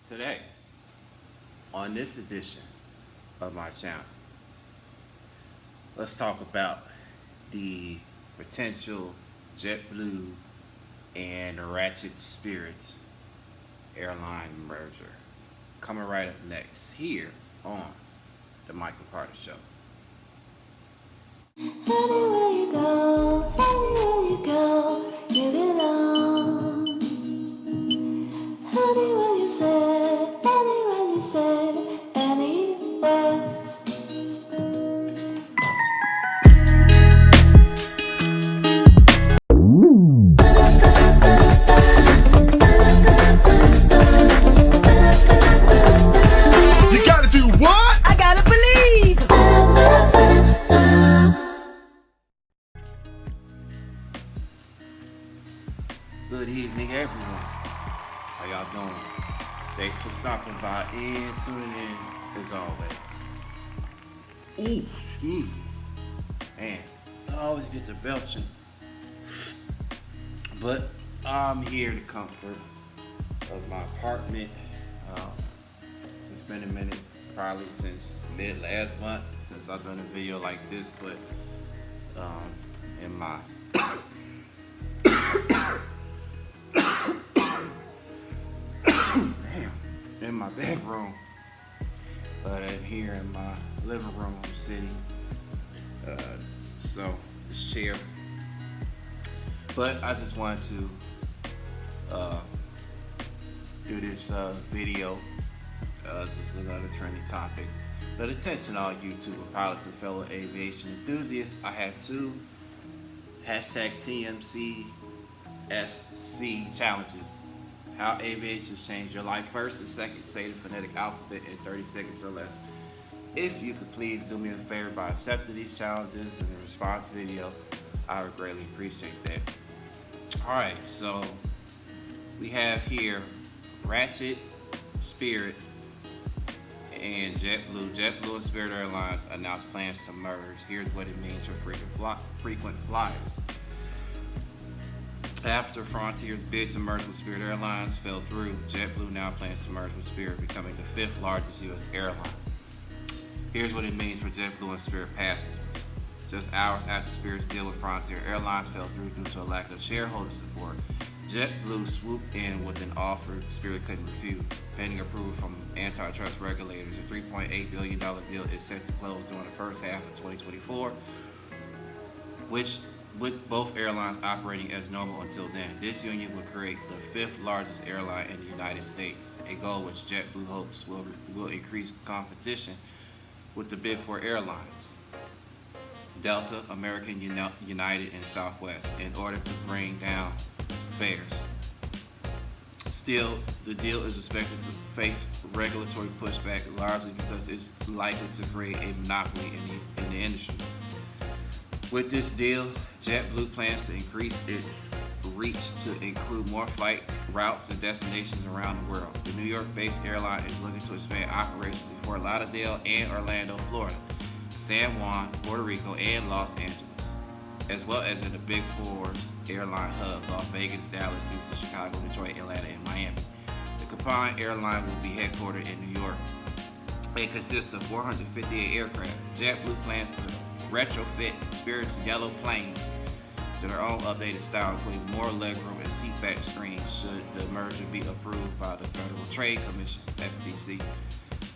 Today, on this edition of my channel, let's talk about the potential JetBlue and Rachet Spirits airline merger. Coming right up next here on The Michael Carter Show. Anywhere you go, you belong. Anywhere you say, anywhere. You gotta do what? I gotta believe. Good evening, everyone. How y'all doing? Thanks for stopping by and tuning in as always. Ooh, excuse me. Man, I always get the belching. But I'm here in the comfort of my apartment. It's been a minute, probably since mid last month, since I've done a video like this, but in my in my bedroom, but here in my living room I'm sitting, so this chair. But I just wanted to do this video. This is another trending topic. But attention all YouTube pilots and fellow aviation enthusiasts, I have two #TMCSC challenges. How aviation has changed your life. First and second, say the phonetic alphabet in 30 seconds or less. If you could please do me a favor by accepting these challenges in the response video, I would greatly appreciate that. Alright, so we have here Rachet, Spirit, and JetBlue. JetBlue and Spirit Airlines announced plans to merge. Here's what it means for frequent flyers. After Frontier's bid to merge with Spirit Airlines fell through, JetBlue now plans to merge with Spirit, becoming the 5th largest U.S. airline. Here's what it means for JetBlue and Spirit passengers. Just hours after Spirit's deal with Frontier Airlines fell through due to a lack of shareholder support, JetBlue swooped in with an offer Spirit couldn't refuse. Pending approval from antitrust regulators, a $3.8 billion deal is set to close during the first half of 2024, which with both airlines operating as normal until then. This union will create the 5th largest airline in the United States, a goal which JetBlue hopes will increase competition with the big 4 airlines, Delta, American, United, and Southwest, in order to bring down fares. Still, the deal is expected to face regulatory pushback, largely because it's likely to create a monopoly in the industry. With this deal, JetBlue plans to increase its reach to include more flight routes and destinations around the world. The New York-based airline is looking to expand operations in Fort Lauderdale and Orlando, Florida, San Juan, Puerto Rico, and Los Angeles, as well as in the Big Four's airline hubs: Las Vegas, Dallas, Houston, Chicago, Detroit, Atlanta, and Miami. The combined airline will be headquartered in New York and consists of 458 aircraft. JetBlue plans to retrofit Spirit's yellow planes to their own updated style, including more legroom and seatback screens should the merger be approved by the Federal Trade Commission, FTC.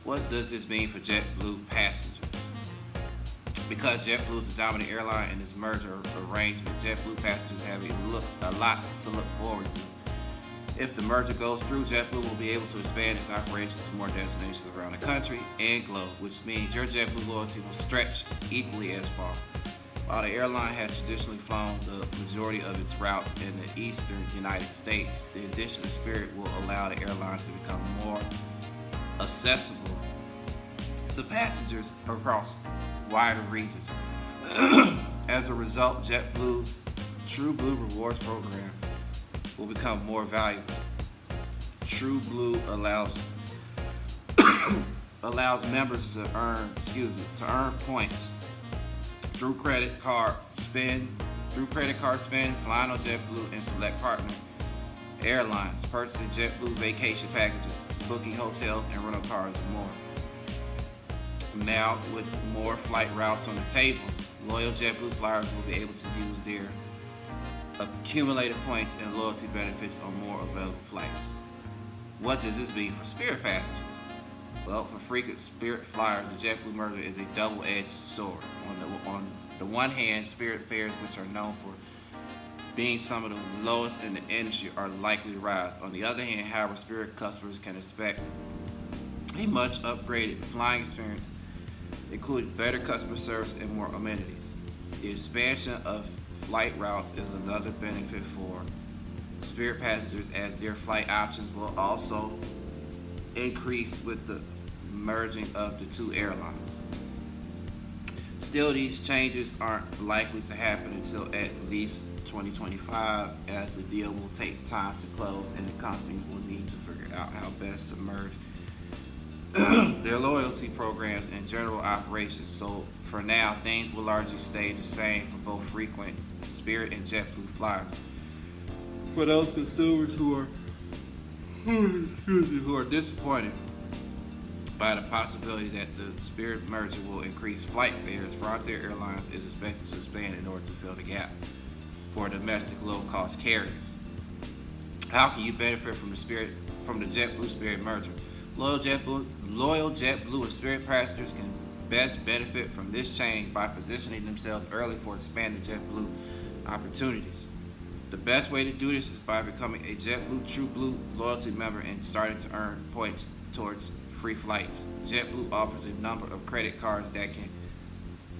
What does this mean for JetBlue passengers? Because JetBlue is the dominant airline in this merger arrangement, JetBlue passengers have a lot to look forward to. If the merger goes through, JetBlue will be able to expand its operations to more destinations around the country and globe, which means your JetBlue loyalty will stretch equally as far. While the airline has traditionally flown the majority of its routes in the eastern United States, the addition of Spirit will allow the airlines to become more accessible to passengers across wider regions. As a result, JetBlue's True Blue Rewards program will become more valuable. True Blue allows members to earn points through credit card spend, flying on JetBlue and select partner Airlines, purchasing JetBlue vacation packages, booking hotels and rental cars and more. Now, with more flight routes on the table, loyal JetBlue flyers will be able to use their accumulated points and loyalty benefits on more available flights. What does this mean for Spirit passengers? Well, for frequent Spirit flyers, the JetBlue merger is a double-edged sword. On the one hand, Spirit fares, which are known for being some of the lowest in the industry, are likely to rise. On the other hand, however, Spirit customers can expect a much upgraded flying experience, including better customer service and more amenities. The expansion of flight routes is another benefit for Spirit passengers, as their flight options will also increase with the merging of the two airlines. Still, these changes aren't likely to happen until at least 2025, as the deal will take time to close and the companies will need to figure out how best to merge their loyalty programs and general operations. So for now, things will largely stay the same for both frequent Spirit and JetBlue flyers. For those consumers who are disappointed by the possibility that the Spirit merger will increase flight fares, Frontier Airlines is expected to expand in order to fill the gap for domestic low-cost carriers. How can you benefit from the JetBlue Spirit merger? Loyal JetBlue and Spirit passengers can best benefit from this change by positioning themselves early for expanded JetBlue opportunities. The best way to do this is by becoming a JetBlue True Blue loyalty member and starting to earn points towards free flights. JetBlue offers a number of credit cards that can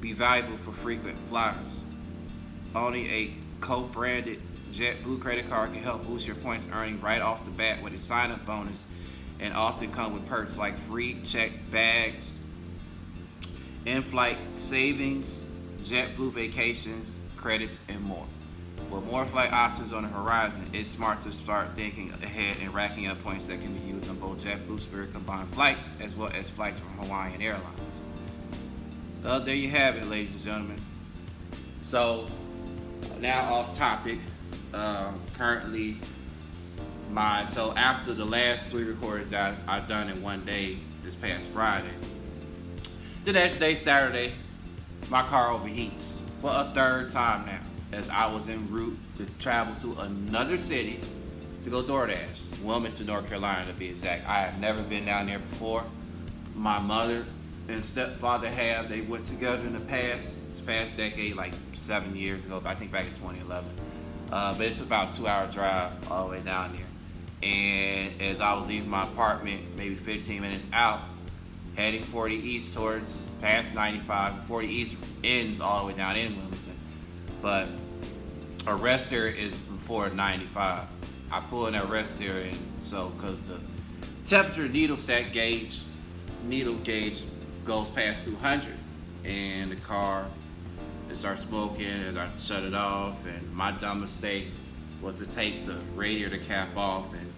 be valuable for frequent flyers. Owning a co-branded JetBlue credit card can help boost your points earning right off the bat with a sign-up bonus, and often come with perks like free checked bags, in-flight savings, JetBlue vacations, credits, and more. With more flight options on the horizon, it's smart to start thinking ahead and racking up points that can be used on both JetBlue Spirit combined flights as well as flights from Hawaiian Airlines. There you have it, ladies and gentlemen. So now off topic. So after the last 3 recordings that I've done in one day this past Friday, the next day, Saturday, my car overheats for a 3rd time now, as I was en route to travel to another city to go DoorDash, Wilmington, North Carolina to be exact. I have never been down there before. My mother and stepfather have. They went together in this past decade, like 7 years ago, I think back in 2011. But it's about a 2-hour drive all the way down there. And as I was leaving my apartment, maybe 15 minutes out, heading 40 East towards past 95, 40 East ends all the way down in Wilmington. But a rest area is before 95. I pull in that rest area, so because the temperature needle gauge goes past 200, and the car starts smoking, and I shut it off. And my dumb mistake was to take the radiator cap off, and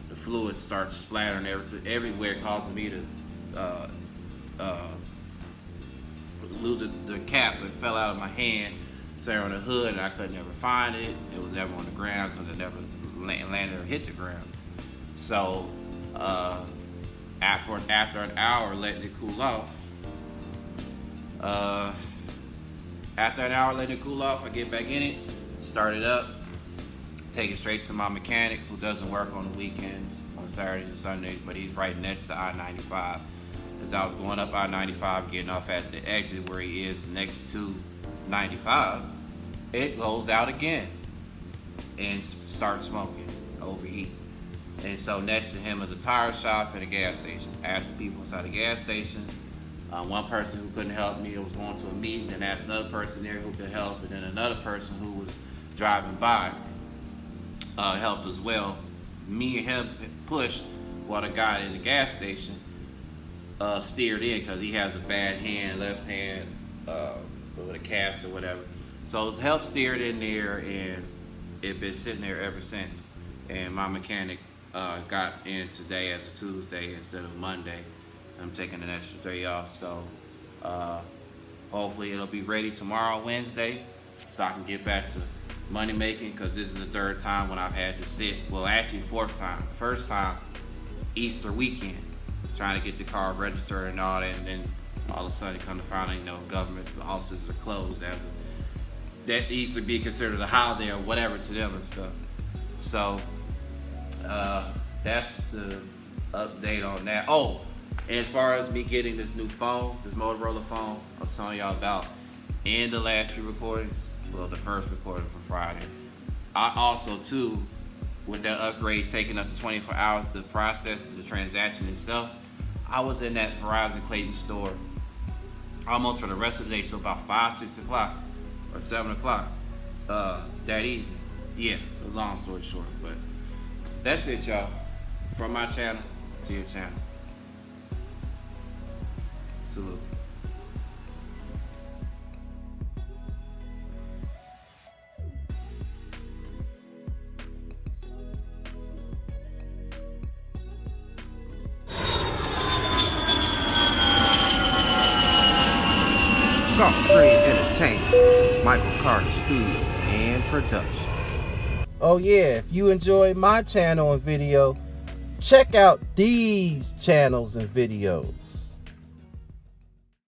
the fluid starts splattering everywhere, causing me to lose the cap. It fell out of my hand, sat on the hood, and I could never find it. It was never on the ground because it never landed or hit the ground. So after an hour letting it cool off, I get back in it, start it up, take it straight to my mechanic, who doesn't work on the weekends, on Saturdays and Sundays, but he's right next to I-95. As I was going up I-95, getting off at the exit where he is next to 95, it goes out again and starts smoking, overheat. And so next to him is a tire shop and a gas station. Asked the people inside the gas station. One person who couldn't help me was going to a meeting, and asked another person there who could help, and then another person who was driving by helped as well. Me and him pushed while the guy in the gas station steered in, because he has a bad hand, left hand, with a cast or whatever. So help steered in there, and it's been sitting there ever since. And my mechanic got in today as a Tuesday instead of Monday. I'm taking an extra day off, so hopefully it'll be ready tomorrow, Wednesday, so I can get back to money making because this is the third time when I've had to sit. Well, actually, fourth time. First time, Easter weekend, trying to get the car registered and all that, and then all of a sudden, come to find out, you know, government offices are closed. That needs to be considered a holiday or whatever to them and stuff. So that's the update on that. Oh, and as far as me getting this new phone, this Motorola phone I was telling y'all about in the last few recordings, well, the first recording from Friday, I also too, with that upgrade taking up to 24 hours to process the transaction itself, I was in that Verizon Clayton store almost for the rest of the day till about 5, 6 o'clock or 7 o'clock that evening. Yeah, long story short, but that's it, y'all. From my channel to your channel. Salute. Gulfstream Entertainment, Michael Carter Studios and Production. Oh yeah, if you enjoyed my channel and video, check out these channels and videos.